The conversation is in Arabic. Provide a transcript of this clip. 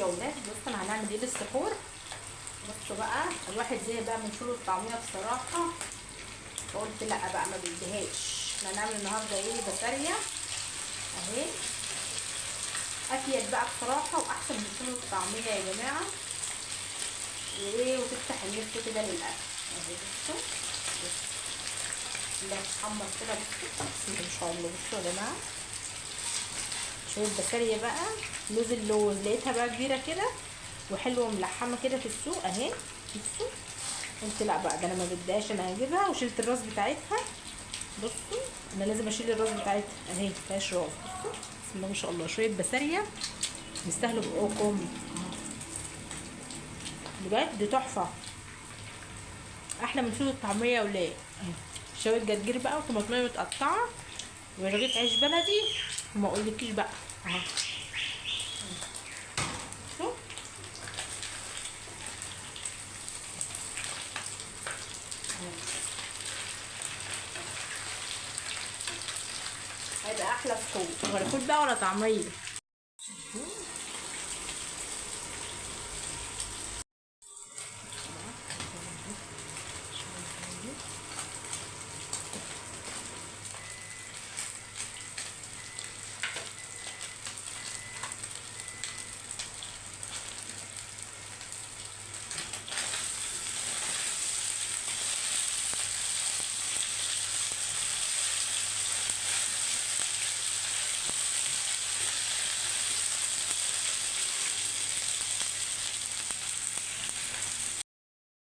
يا ولاد. بصوا انا هنعمل ايه للسحور. بصوا بقى الواحد زي بقى من فول الطعميه بصراحه، فقلت لا بقى ما بديهاش. احنا هنعمل النهارده ايه؟ بساريه اهي، افيد بقى بصراحه واحسن من فول الطعميه يا جماعه، وايه وتفتح النفس كده للاكل اهي. بصوا لا تحمر كده. بصوا ان شاء الله. بصوا يا جماعه شويه بساريه بقى، لوز اللوز لقيتها بقى كبيره كده وحلوه وملحمه كده في السوق اهي. بصوا قلت لا بقى ده انا ما بديهاش، انا هجيبها وشلت الراس بتاعتها. بصوا انا لازم اشيل الراس بتاعتها اهي، مفيهاش راس. بصوا بسم الله ما شاء الله، شويه بساريه يستاهلوا بقكم بجد، تحفه احلى من فول الطعميه يا ولاد اهي. شويه جرجير بقى وطماطميه متقطعه ورغيف عيش بلدي وما اقولكيش بقى اهو. شوف هيبقى احلى فطور، ولا فول بقى ولا طعميه.